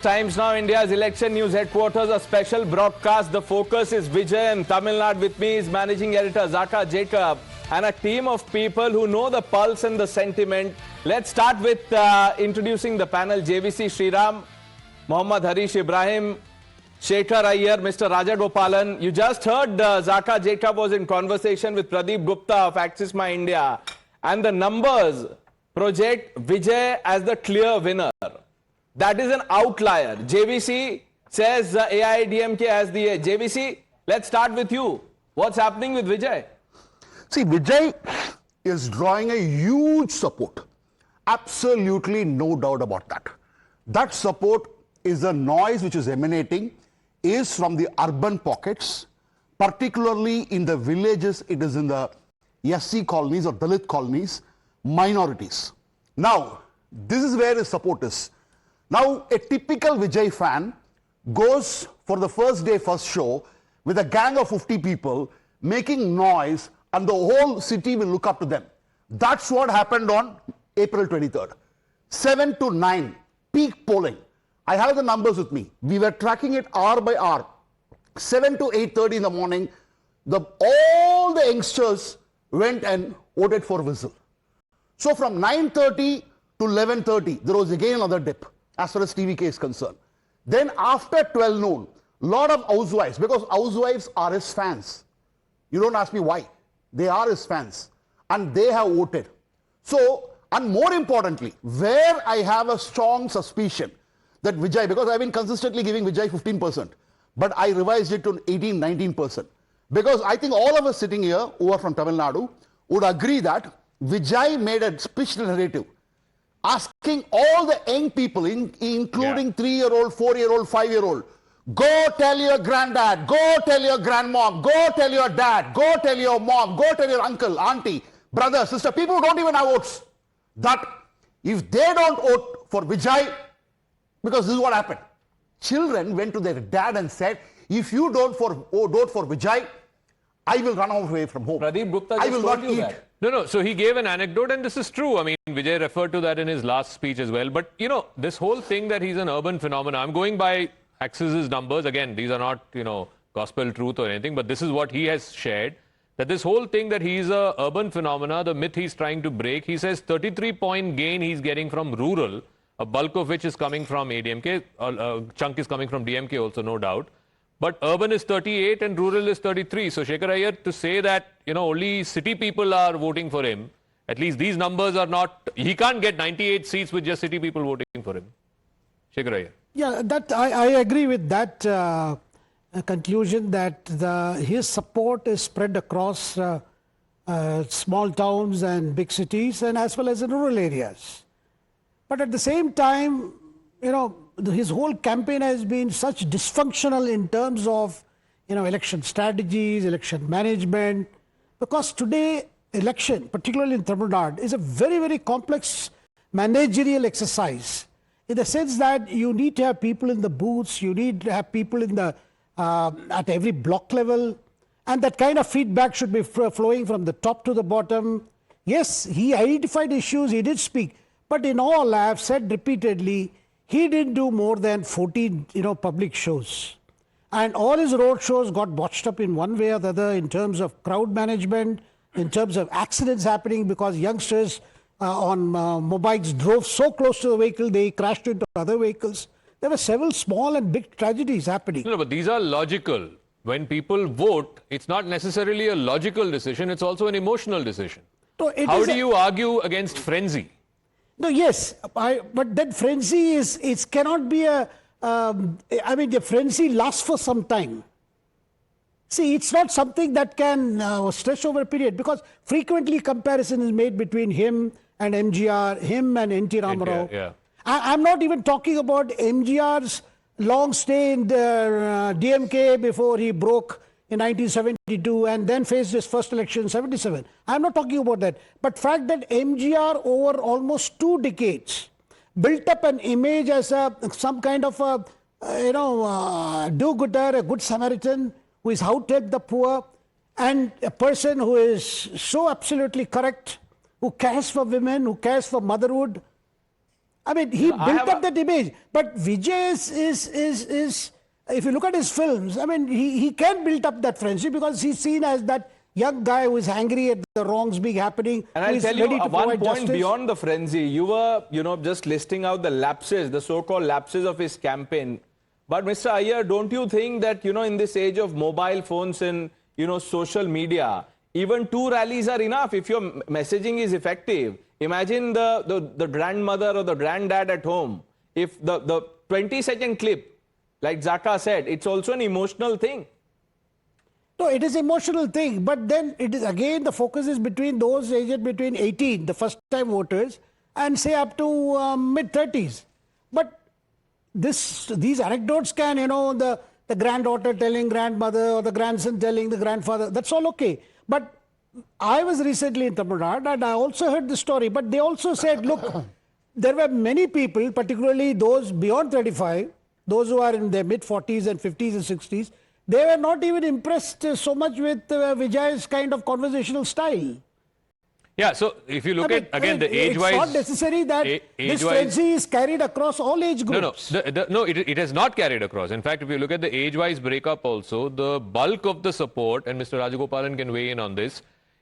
Times Now India's election news headquarters, a special broadcast. The focus is Vijay, and Tamil Nadu. With me is managing editor Zakka Jacob and a team of people who know the pulse and the sentiment. Let's start with introducing the panel. JVC Sriram, Mohammad Harish Ibrahim, Shekhar Iyer, Mr. Raja Gopalan. You just heard Zakka Jacob was in conversation with Pradeep Gupta of Axis My India, and the numbers project Vijay as the clear winner. That is an outlier. JVC says AIADMK has the edge. JVC, let's start with you. What's happening with Vijay? See, Vijay is drawing a huge support. Absolutely no doubt about that. That support is the noise which is emanating is from the urban pockets, particularly in the villages. It is in the SC colonies or Dalit colonies, minorities. Now, this is where his support is. Now, a typical Vijay fan goes for the first day, first show with a gang of 50 people making noise, and the whole city will look up to them. That's what happened on April 23rd. 7 to 9, peak polling. I have the numbers with me. We were tracking it hour by hour. 7 to 8:30 in the morning, all the youngsters went and voted for Whistle. So from 9:30 to 11:30, there was again another dip as far as TVK is concerned. Then after 12 noon, lot of housewives, because housewives are his fans. You don't ask me why. They are his fans. And they have voted. So, and more importantly, where I have a strong suspicion that Vijay, because I've been consistently giving Vijay 15%, but I revised it to 18, 19%. Because I think all of us sitting here who are from Tamil Nadu would agree that Vijay made a speech narrative asking all the young people, including 3-year-old, 4-year-old, 5-year-old, go tell your granddad, go tell your grandmom, go tell your dad, go tell your mom, go tell your uncle, auntie, brother, sister, people who don't even have votes, that if they don't vote for Vijay, because this is what happened. Children went to their dad and said, if you don't vote for Vijay, I will run away from home. Pradeep Gupta I will not eat. That. No. So he gave an anecdote, and this is true. I mean, Vijay referred to that in his last speech as well. But, you know, this whole thing that he's an urban phenomenon, I'm going by Axis's numbers. Again, these are not, gospel truth or anything, but this is what he has shared. That this whole thing that he's a urban phenomena, the myth he's trying to break, he says 33-point gain he's getting from rural, a bulk of which is coming from ADMK, a chunk is coming from DMK also, no doubt. But urban is 38 and rural is 33. So Shekhar Iyer, to say that, only city people are voting for him, at least these numbers are not, he can't get 98 seats with just city people voting for him. Shekhar Iyer. Yeah, that I agree with that conclusion that his support is spread across small towns and big cities, and as well as in rural areas. But at the same time, his whole campaign has been such dysfunctional in terms of, election strategies, election management, because today election, particularly in Tamil Nadu, is a very, very complex managerial exercise, in the sense that you need to have people in the booths, you need to have people in the at every block level, and that kind of feedback should be flowing from the top to the bottom. Yes, he identified issues, he did speak, but in all, I have said repeatedly, he didn't do more than 14, public shows. And all his road shows got botched up in one way or the other in terms of crowd management, in terms of accidents happening because youngsters on mobiles drove so close to the vehicle, they crashed into other vehicles. There were several small and big tragedies happening. No, but these are logical. When people vote, it's not necessarily a logical decision, it's also an emotional decision. So how do you argue against frenzy? No, yes, but that frenzy it cannot be the frenzy lasts for some time. See, it's not something that can stretch over a period, because frequently comparison is made between him and MGR, him and NT Ramarao. Yeah. I'm not even talking about MGR's long stay in the DMK before he broke in 1972 and then faced his first election in 77. I'm not talking about that. But fact that MGR over almost 2 decades built up an image as some kind of a do-gooder, a good Samaritan who is out to help the poor, and a person who is so absolutely correct, who cares for women, who cares for motherhood, I mean, he I built have up that image. But Vijay is, if you look at his films, I mean, he can build up that friendship because he's seen as that young guy who is angry at the wrongs being happening. And who I'll is tell you ready to one provide point justice. beyond the frenzy. You were, just listing out the lapses, the so-called lapses of his campaign. But Mr. Iyer, don't you think that, in this age of mobile phones and, social media, even 2 rallies are enough if your messaging is effective? Imagine the grandmother or the granddad at home. If the 20-second clip, like Zakka said, it's also an emotional thing. No, it is emotional thing, but then it is again the focus is between those aged between 18, the first-time voters, and say up to mid-30s. But these anecdotes can, the granddaughter telling grandmother or the grandson telling the grandfather, that's all okay. But I was recently in Tamil Nadu and I also heard the story, but they also said, look, there were many people, particularly those beyond 35, those who are in their mid-40s and 50s and 60s, they were not even impressed so much with Vijay's kind of conversational style. Yeah, so if you look at, again, the age-wise... It's not necessary that this frenzy is carried across all age groups. No, it has not carried across. In fact, if you look at the age-wise breakup also, the bulk of the support, and Mr. Rajagopalan can weigh in on this,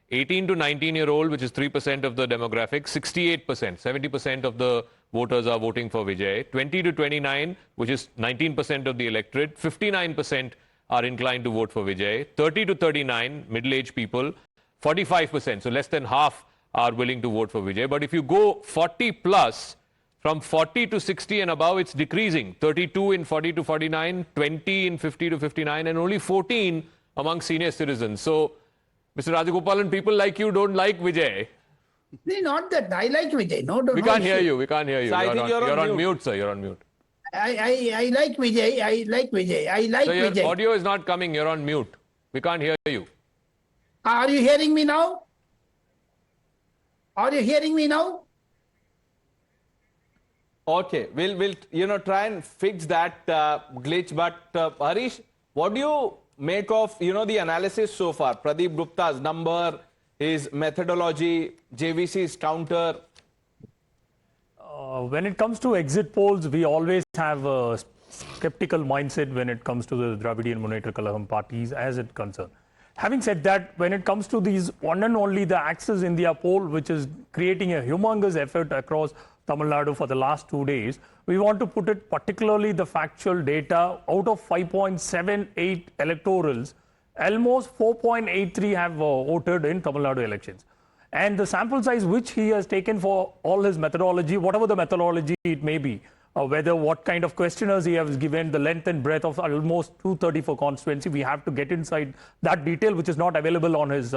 18 to 19-year-old, which is 3% of the demographic, 68%, 70% of the voters are voting for Vijay. 20 to 29, which is 19% of the electorate, 59% are inclined to vote for Vijay. 30 to 39, middle-aged people, 45%, so less than half are willing to vote for Vijay. But if you go 40 plus, from 40 to 60 and above, it's decreasing. 32 in 40 to 49, 20 in 50 to 59, and only 14 among senior citizens. So, Mr. Rajagopalan, people like you don't like Vijay. Not that. I like Vijay. We can't hear you. We can't hear you. So you're on mute, sir. You're on mute. I like Vijay. I like Vijay. I like So your Vijay. audio is not coming. You're on mute. We can't hear you. Are you hearing me now? Are you hearing me now? Okay, we'll try and fix that glitch. But Harish, what do you make of the analysis so far? Pradeep Gupta's number, his methodology, JVC's counter. When it comes to exit polls, we always have a skeptical mindset when it comes to the Dravidian Munnetra Kalagam parties as it concerns. Having said that, when it comes to these one and only the Access India poll, which is creating a humongous effort across Tamil Nadu for the last 2 days, we want to put it particularly the factual data. Out of 5.78 electorals, almost 4.83 have voted in Tamil Nadu elections. And the sample size which he has taken for all his methodology, whatever the methodology it may be, whether what kind of questionnaires he has given, the length and breadth of almost 234 constituency, we have to get inside that detail which is not available on his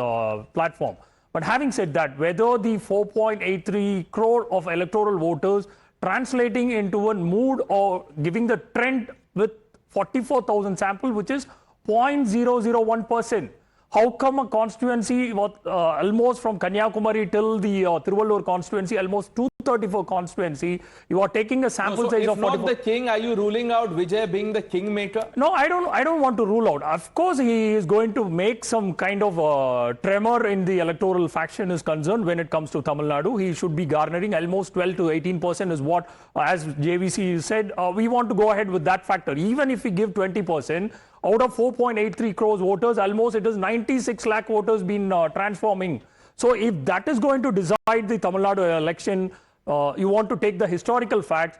platform. But having said that, whether the 4.83 crore of electoral voters translating into a mood or giving the trend with 44,000 sample, which is 0.001%. How come a constituency almost from Kanyakumari till the Tiruvallur constituency, almost 234 constituency, you are taking a sample size of 44. If not the king, are you ruling out Vijay being the kingmaker? No, I don't want to rule out. Of course, he is going to make some kind of tremor in the electoral faction is concerned when it comes to Tamil Nadu. He should be garnering almost 12 to 18% is what, as JVC said, we want to go ahead with that factor. Even if we give 20%, out of 4.83 crores voters, almost it is 96 lakh voters been transforming. So if that is going to decide the Tamil Nadu election, you want to take the historical facts,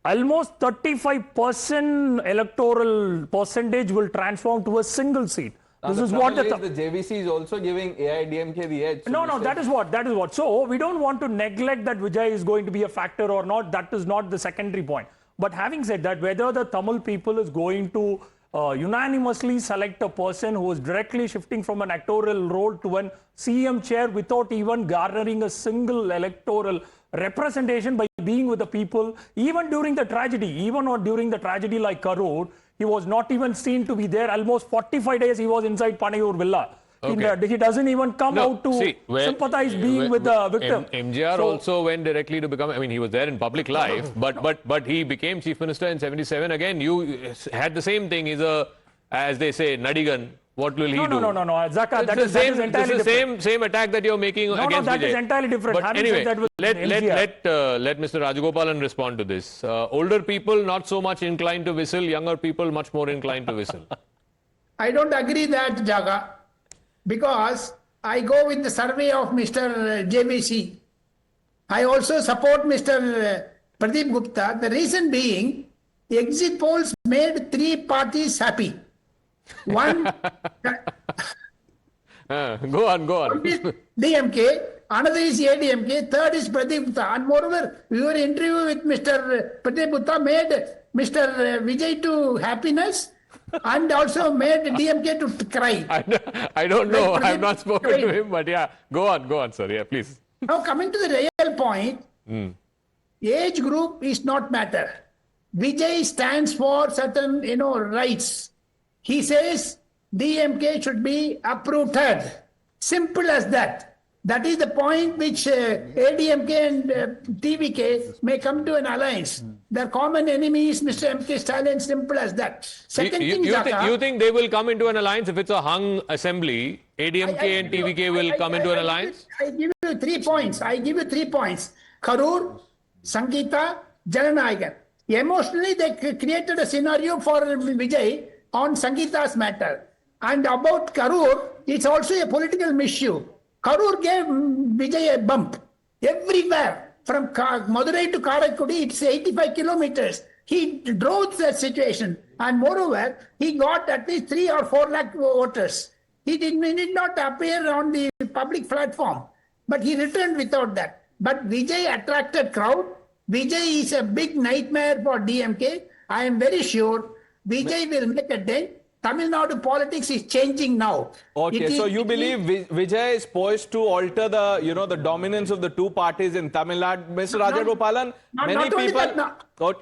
almost 35% electoral percentage will transform to a single seat. This is what the JVC is also giving AIDMK the edge. No, that is what. So we don't want to neglect that Vijay is going to be a factor or not. That is not the secondary point. But having said that, whether the Tamil people is going to unanimously select a person who is directly shifting from an electoral role to an CM chair without even garnering a single electoral representation by being with the people, even during the tragedy, like Karur, he was not even seen to be there. Almost 45 days he was inside Panayur Villa. Okay. He doesn't even come out to sympathize being with the victim. MGR also went directly to become, I mean, he was there in public life, but he became chief minister in 77. Again, you had the same thing. He's a as they say, Nadigan, what will he do? No. Zakka, It's that the is same, entirely it's the different. same attack that you're making No, against that Vijay. is entirely different. But Having anyway, said that with let LGR. Mr. Rajagopalan respond to this. Older people not so much inclined to whistle, younger people much more inclined to whistle. I don't agree that, Jaga, because I go with the survey of Mr. JVC. I also support Mr. Pradeep Gupta. The reason being, the exit polls made three parties happy. One, Go on. one is DMK, another is ADMK, third is Pradeep Gupta. And moreover, your interview with Mr. Pradeep Gupta made Mr. Vijay to happiness and also made DMK to cry. I don't know. Like I've not Pradeep- spoken to him, but yeah, go on, sir. Yeah, please. Now coming to the real point, age group is not matter. Vijay stands for certain, rights. He says DMK should be uprooted. Simple as that. That is the point which ADMK and TVK may come to an alliance. Their common enemy is Mr. MK Stalin. Simple as that. Second thing, Zakka, you think they will come into an alliance if it's a hung assembly? ADMK and TVK will come into an alliance? I give you 3 points. Karur, Sangeeta, Jananayagan. Emotionally, they created a scenario for Vijay on Sangeeta's matter. And about Karur, it's also a political issue. Karur gave Vijay a bump everywhere. From Madurai to Karaikudi, it's 85 kilometers. He drove that situation. And moreover, he got at least 3 or 4 lakh voters. He did not appear on the public platform. But he returned without that. But Vijay attracted crowd. Vijay is a big nightmare for DMK. I am very sure Vijay will make a dent. Tamil Nadu politics is changing now. Okay, so you believe Vijay is poised to alter the, the dominance of the two parties in Tamil Nadu? Mr. Rajagopalan, many people...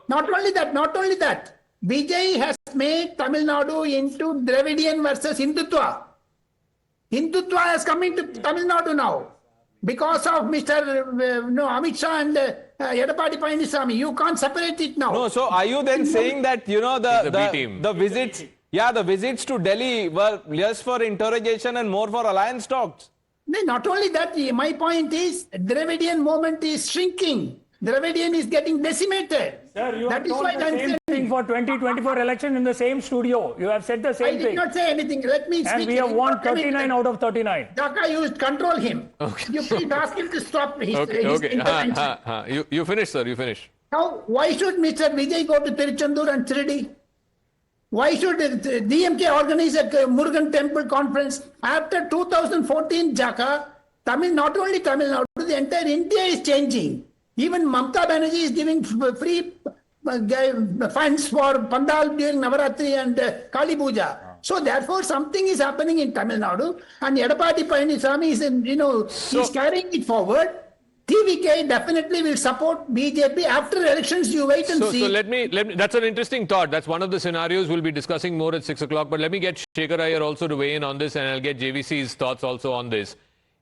Not only that. Vijay has made Tamil Nadu into Dravidian versus Hindutva. Hindutva has come into Tamil Nadu now. Because of Mr. Amit Shah and Edapadi Palaniswamy. You can't separate it now. No, so are you then saying that, the visits... Yeah, the visits to Delhi were less for interrogation and more for alliance talks. No, not only that, my point is Dravidian movement is shrinking. Dravidian is getting decimated. Sir, you have told the same thing for 2024 election in the same studio. You have said the same thing. I did not say anything. Let me speak. And we have won 39 out of 39. Zakka, you control him. Okay. You please ask him to stop his Okay. intervention. You finish, sir. You finish. Now, why should Mr. Vijay go to Tiruchendur and Shirdi? Why should DMK organize a Murugan temple conference? After 2014, Zakka, not only Tamil Nadu, the entire India is changing. Even Mamata Banerjee is giving free funds for Pandal during Navaratri and Kali Puja. So therefore, something is happening in Tamil Nadu, and Edapadi Palaniswamy is, he's carrying it forward. TVK definitely will support BJP after elections. You wait and see. So let me. That's an interesting thought. That's one of the scenarios we'll be discussing more at 6 o'clock. But let me get Shekhar Iyer also to weigh in on this, and I'll get JVC's thoughts also on this.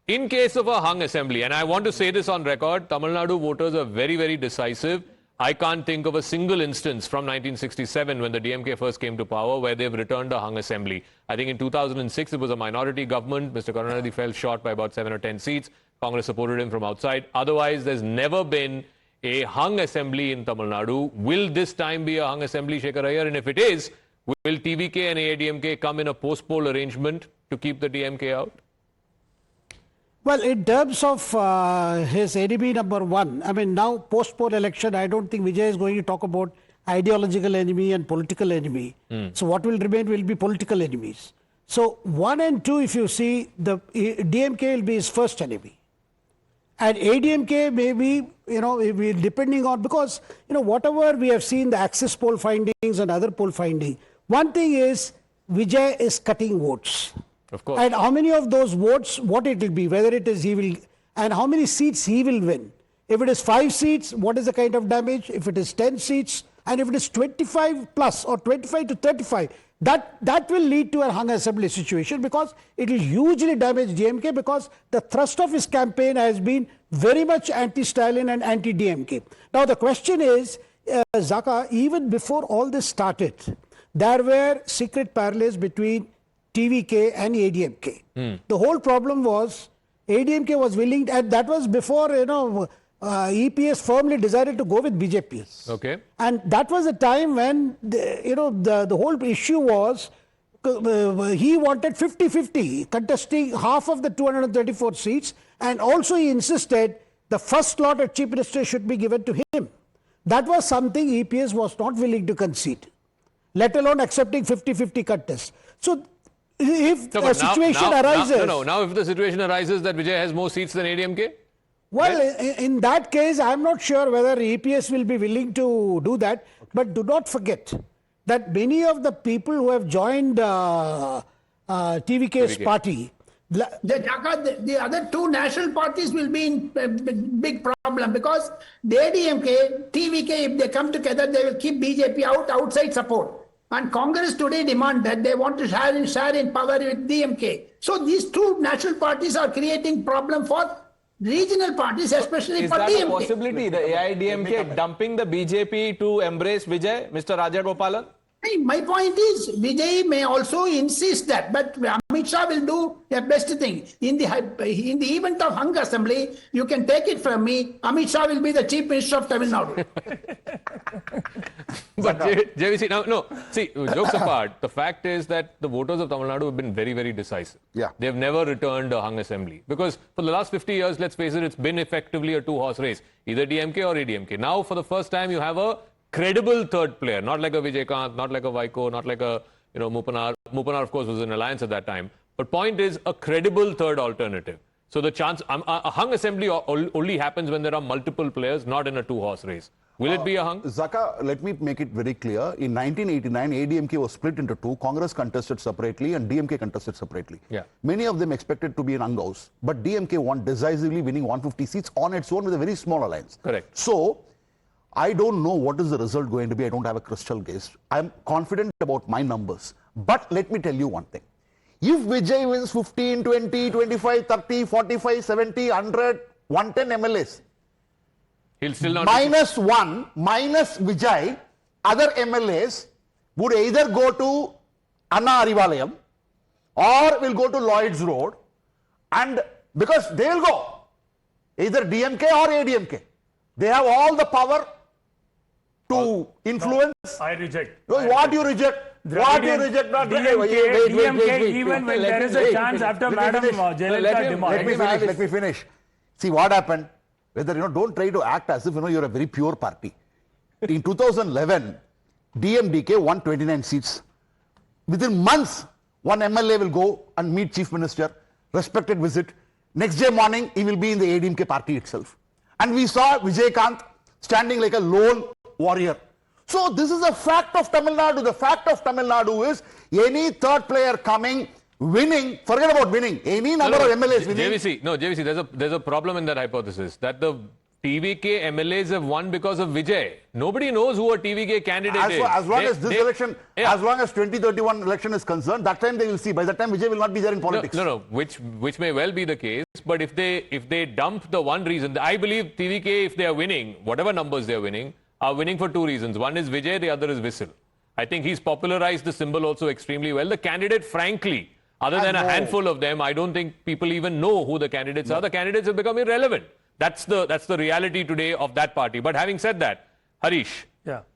In case of a hung assembly, and I want to say this on record, Tamil Nadu voters are very, very decisive. I can't think of a single instance from 1967 when the DMK first came to power where they've returned a hung assembly. I think in 2006 it was a minority government. Mr. Karunanidhi fell short by about 7 or 10 seats. Congress supported him from outside. Otherwise, there's never been a hung assembly in Tamil Nadu. Will this time be a hung assembly, Shekhar Iyer? And if it is, will TVK and AIADMK come in a post-poll arrangement to keep the DMK out? Well, in terms of his enemy number one, I mean, now post-poll election, I don't think Vijay is going to talk about ideological enemy and political enemy. So what will remain will be political enemies. So 1 and 2, if you see, the DMK will be his first enemy. And ADMK may be, depending on, because, whatever we have seen, the Axis poll findings and other poll findings, one thing is Vijay is cutting votes. Of course. And how many of those votes, what it will be, whether it is he will, and how many seats he will win. If it is 5 seats, what is the kind of damage? If it is 10 seats, and if it is 25 plus or 25 to 35, that will lead to a hung assembly situation, because it will hugely damage DMK, because the thrust of his campaign has been very much anti-Stalin and anti-DMK. Now the question is, Zakka, even before all this started, there were secret parallels between TVK and ADMK. The whole problem was ADMK was willing, and that was before, EPS firmly decided to go with BJP. Okay. And that was a time when, the whole issue was, he wanted 50-50, contesting half of the 234 seats, and also he insisted the first slot at Chief Minister should be given to him. That was something EPS was not willing to concede, let alone accepting 50-50 contest. So if a situation arises... Now if the situation arises that Vijay has more seats than ADMK? Well, in that case, I'm not sure whether EPS will be willing to do that. But do not forget that many of the people who have joined TVK's party... The other two national parties will be in big problem because the ADMK, TVK, if they come together, they will keep BJP outside support. And Congress today demand that they want to share in power with DMK. So these two national parties are creating problem for regional parties, especially for DMK. Is that a possibility, the AIDMK dumping the BJP to embrace Vijay, Mr. Rajagopalan? My point is, Vijay may also insist that, but Amit Shah will do the best thing. In the event of hung assembly, you can take it from me, Amit Shah will be the Chief Minister of Tamil Nadu. But JVC, see, jokes apart, the fact is that the voters of Tamil Nadu have been very, very decisive. Yeah. They have never returned a hung assembly. Because for the last 50 years, let's face it, it's been effectively a two-horse race, either DMK or ADMK. Now, for the first time, you have a credible third player, not like a Vijay Kant, not like a Vaiko, not like a Mupanar. Mupanar, of course, was in alliance at that time. But point is, a credible third alternative. So the chance, a hung assembly only happens when there are multiple players, not in a two-horse race. Will it be a hung? Zakka, let me make it very clear. In 1989, ADMK was split into two. Congress contested separately and DMK contested separately. Yeah. Many of them expected to be in hung house. But DMK won decisively, winning 150 seats on its own with a very small alliance. Correct. So, I don't know what is the result going to be. I don't have a crystal gaze. I'm confident about my numbers. But let me tell you one thing. If Vijay wins 15, 20, 25, 30, 45, 70, 100, 110 MLAs, He'll still not... minus one, minus Vijay, other MLAs would either go to Anna Arivalayam or will go to Lloyd's Road, and because they will go either DMK or ADMK. They have all the power to influence. No, I reject. What you reject? What you reject? Not DMK, even when there is a chance after Madam Jayalalitha demands. Let me finish. See what happened. Whether don't try to act as if you're a very pure party. In 2011, DMDK won 29 seats. Within months, one MLA will go and meet Chief Minister, respected visit. Next day morning, he will be in the ADMK party itself. And we saw Vijay Kant standing like a lone warrior. So this is a fact of Tamil Nadu. The fact of Tamil Nadu is any third player coming, winning, forget about winning, any number of MLAs winning. JVC, there's a problem in that hypothesis, that the TVK MLAs have won because of Vijay. Nobody knows who a TVK candidate is. As long as this election, as long as 2031 election is concerned, that time they will see. By that time, Vijay will not be there in politics. Which may well be the case. But if they dump the one reason, I believe TVK, if they are winning, whatever numbers they are winning for two reasons. One is Vijay, the other is Whistle. I think he's popularized the symbol also extremely well. The candidate, frankly, other than a handful of them, I don't think people even know who the candidates are. The candidates have become irrelevant. That's the reality today of that party. But having said that, Harish,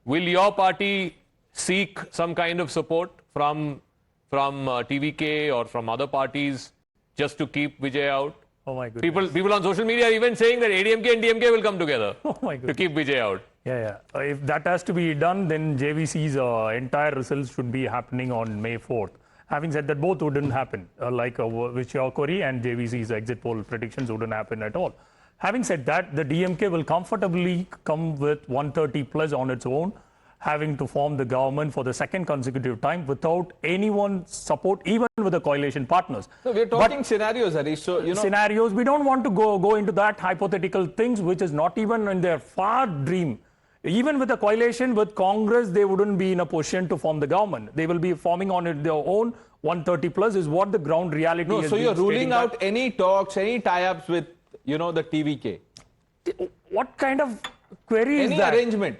will your party seek some kind of support from TVK or from other parties just to keep Vijay out? Oh my goodness. People on social media are even saying that ADMK and DMK will come together to keep Vijay out. If that has to be done, then JVC's entire results should be happening on May 4th. Having said that, both wouldn't happen. Which your query and JVC's exit poll predictions wouldn't happen at all. Having said that, the DMK will comfortably come with 130 plus on its own, having to form the government for the second consecutive time without anyone's support, even with the coalition partners. So we're talking scenarios, Harish. So, scenarios, we don't want to go into that hypothetical things, which is not even in their far dream. Even with a coalition with Congress, they wouldn't be in a position to form the government. They will be forming on their own. 130 plus is what the ground reality is. So you're ruling out any talks, any tie-ups with, the TVK? What kind of query is any that? Arrangement?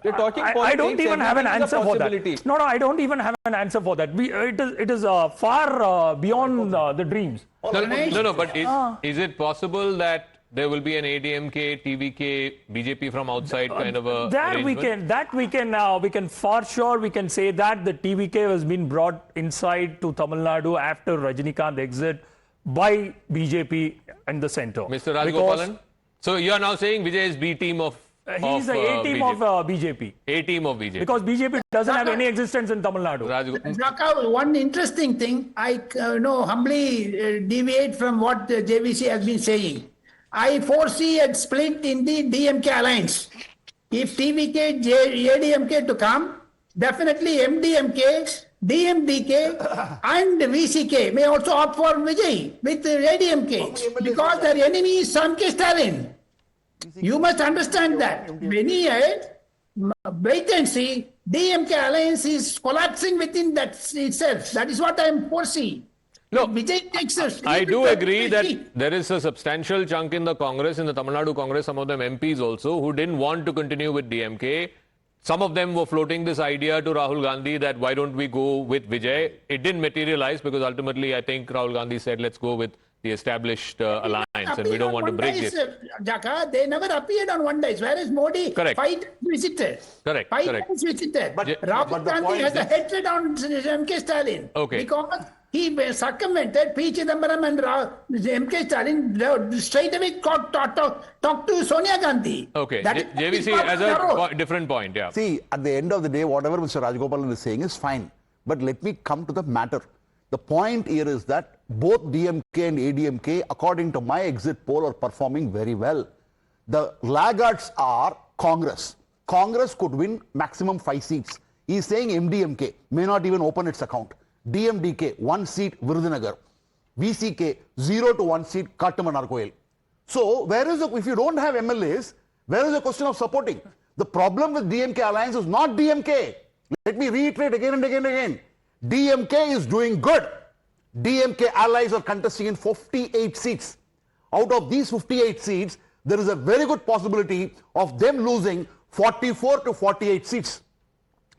You're talking I politics, don't even have an everything is a answer for possibility. that. No, I don't even have an answer for that. It is far beyond the dreams. No, but is it possible that there will be an ADMK, TVK, BJP from outside kind of a we can for sure we can say that the TVK has been brought inside to Tamil Nadu after Rajinikanth exit by BJP and the center. Mr. Rajagopalan? So you are now saying Vijay is B team of He's the A team of BJP. A team of BJP. Because BJP doesn't have any existence in Tamil Nadu. Zakka, one interesting thing, I humbly deviate from what JVC has been saying. I foresee a split in the DMK alliance. If TVK, ADMK to come, definitely MDMK, DMDK and VCK may also opt for Vijay with ADMK because their enemy is Samke Stalin. You must understand that. Wait and see, DMK alliance is collapsing within that itself. That is what I am foreseeing. No, Vijay takes us. I do agree that there is a substantial chunk in the Congress, in the Tamil Nadu Congress, some of them MPs also, who didn't want to continue with DMK. Some of them were floating this idea to Rahul Gandhi that why don't we go with Vijay. It didn't materialize because ultimately I think Rahul Gandhi said let's go with the established alliance and we don't want to break this. Zakka, they never appeared on one day, whereas Modi Correct. 5 times visited. Correct. Five Correct. times visited. But Rahul the Gandhi point has a is- hatred on MK Stalin. Okay. Because he circumvented P. Chidambaram and MK Stalin straight away talked to Sonia Gandhi. Okay, That is JVC part has of the road. a different point, yeah. See, at the end of the day, whatever Mr. Rajagopalan is saying is fine. But let me come to the matter. The point here is that both DMK and ADMK, according to my exit poll, are performing very well. The laggards are Congress. Congress could win maximum 5 seats. He is saying MDMK may not even open its account. DMDK, 1 seat, Virudhunagar. VCK, 0 to 1 seat, Kattamanarkoil. So, if you don't have MLAs, where is the question of supporting? The problem with DMK alliance is not DMK. Let me reiterate again and again and again. DMK is doing good. DMK allies are contesting in 58 seats. Out of these 58 seats, there is a very good possibility of them losing 44 to 48 seats.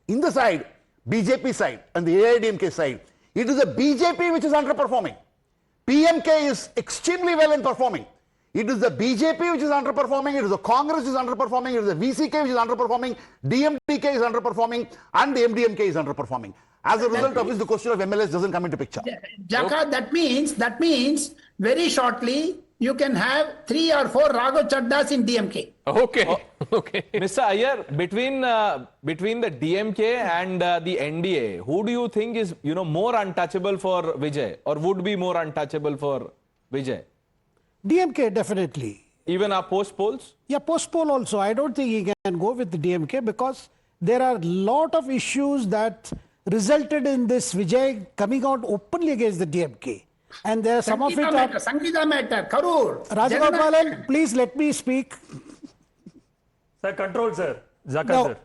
In the side, BJP side and the AIDMK side, it is a BJP which is underperforming. PMK is extremely well in performing. It is the BJP which is underperforming, it is the Congress which is underperforming, it is the VCK which is underperforming, DMDK is underperforming, and the MDMK is underperforming. As a result of which, the question of MLS doesn't come into picture. Zakka, that means very shortly you can have 3 or 4 Raghav Chaddas in DMK. Okay, okay. Mr. Iyer, between the DMK and the NDA, who do you think is more untouchable for Vijay, or would be more untouchable for Vijay? DMK definitely. Even our post polls? Yeah, post poll also. I don't think he can go with the DMK because there are a lot of issues that resulted in this Vijay coming out openly against the DMK. And there are some of it are... Sangeeta matter, Karur. Rajagopalan, please let me speak. Sir, control, sir. Zakka, No.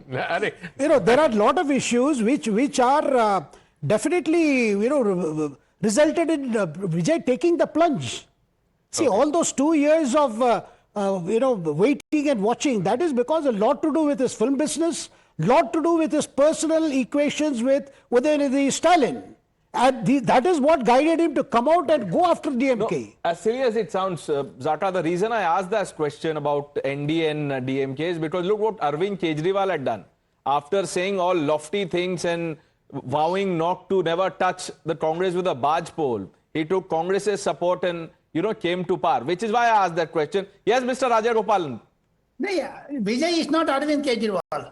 sir. There are a lot of issues which are definitely, resulted in Vijay taking the plunge. See, all those 2 years of, waiting and watching, that is because a lot to do with his film business, lot to do with his personal equations with Udayanidhi Stalin. And that is what guided him to come out and go after DMK. No, as silly as it sounds, Zakka, the reason I asked this question about NDA and DMK is because look what Arvind Kejriwal had done. After saying all lofty things and vowing not to never touch the Congress with a barge pole, he took Congress's support and came to power, which is why I asked that question. Yes, Mr. Rajagopalan. No, yeah. Vijay is not Arvind Kejriwal.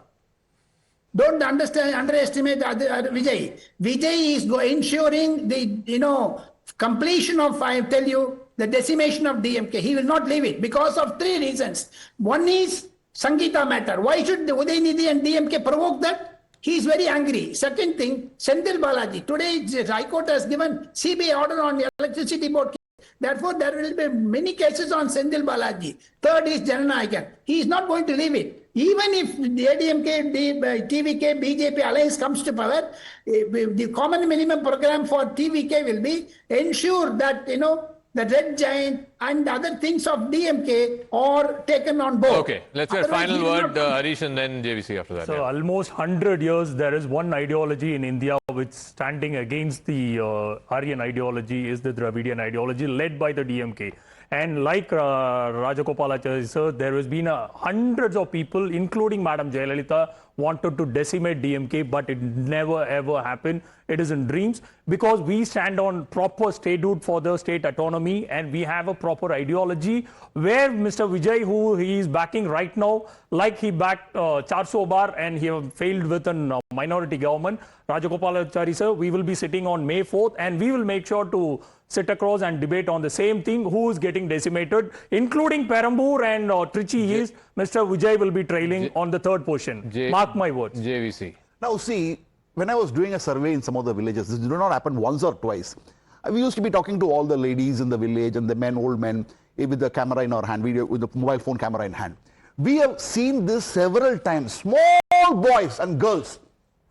Don't underestimate Vijay. Vijay is ensuring the completion of, I tell you, the decimation of DMK. He will not leave it because of 3 reasons. One is Sangeeta matter. Why should the Udayanidhi and DMK provoke that? He is very angry. Second thing, Senthil Balaji. Today, the High Court has given CBI order on the electricity board. Therefore, there will be many cases on Senthil Balaji. Third is Jananayagan. He is not going to leave it. Even if the ADMK, TVK, BJP alliance comes to power, the common minimum program for TVK will be ensure that, the the red giant and other things of DMK are taken on board. Okay, let's get Otherwise, final he will word, not come. Harish, and then JVC after that. So yeah. almost 100 years, there is one ideology in India which standing against the Aryan ideology is the Dravidian ideology led by the DMK. And like Rajagopalachari sir, there has been hundreds of people, including Madam Jayalalitha, wanted to decimate DMK, but it never ever happened. It is in dreams because we stand on proper statehood for the state autonomy and we have a proper ideology where Mr. Vijay, who he is backing right now, like he backed Charso Bar and he failed with a minority government. Rajagopalachari sir, we will be sitting on May 4th and we will make sure to sit across and debate on the same thing, who is getting decimated, including Perambur and Trichy East. Mr. Vijay will be trailing on the third position. Mark my words. JVC. Now, see, when I was doing a survey in some of the villages, this did not happen once or twice. We used to be talking to all the ladies in the village and the men, old men, with the camera in our hand, with the mobile phone camera in hand. We have seen this several times. Small boys and girls,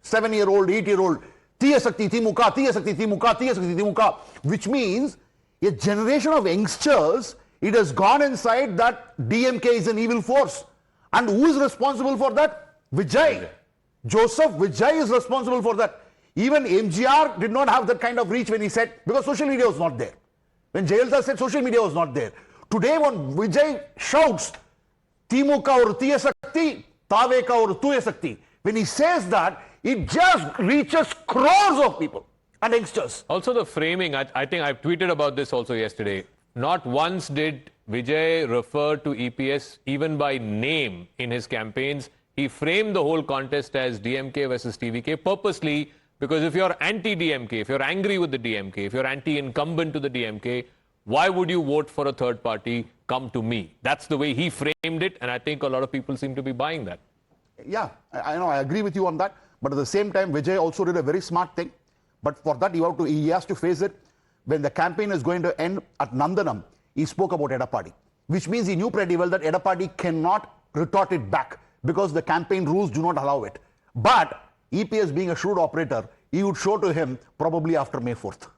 7-year-old, 8-year-old, Tiya Sakti Timuka, Tiya Sakti Timuka, Tiya Sakti Timuka, which means a generation of youngsters, it has gone inside that DMK is an evil force. And who is responsible for that? Vijay. Joseph Vijay is responsible for that. Even MGR did not have that kind of reach when he said, because social media was not there. When Jayalalitha said social media was not there. Today when Vijay shouts, Timuka or Tiya Sakti, Taveka or Tuya Sakti, when he says that, it just reaches crores of people and youngsters. Also the framing, I think I've tweeted about this also yesterday. Not once did Vijay refer to EPS even by name in his campaigns. He framed the whole contest as DMK versus TVK purposely because if you're anti-DMK, if you're angry with the DMK, if you're anti-incumbent to the DMK, why would you vote for a third party? Come to me. That's the way he framed it, and I think a lot of people seem to be buying that. Yeah, I know, I agree with you on that. But at the same time, Vijay also did a very smart thing. But for that, he has to face it. When the campaign is going to end at Nandanam, he spoke about Edapadi, which means he knew pretty well that Edapadi cannot retort it back because the campaign rules do not allow it. But EPS being a shrewd operator, he would show to him probably after May 4th.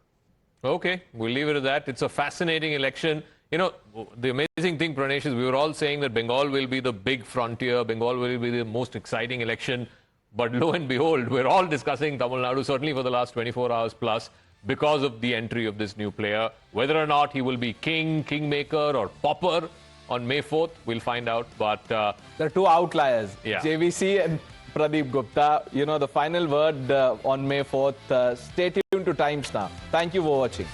Okay, we'll leave it at that. It's a fascinating election. You know, the amazing thing, Pranesh, is we were all saying that Bengal will be the big frontier, Bengal will be the most exciting election. But lo and behold, we're all discussing Tamil Nadu, certainly for the last 24 hours plus, because of the entry of this new player. Whether or not he will be king, kingmaker, or pauper on May 4th, we'll find out. But There are two outliers, Yeah. JVC and Pradeep Gupta. You know, the final word on May 4th. Stay tuned to Times now. Thank you for watching.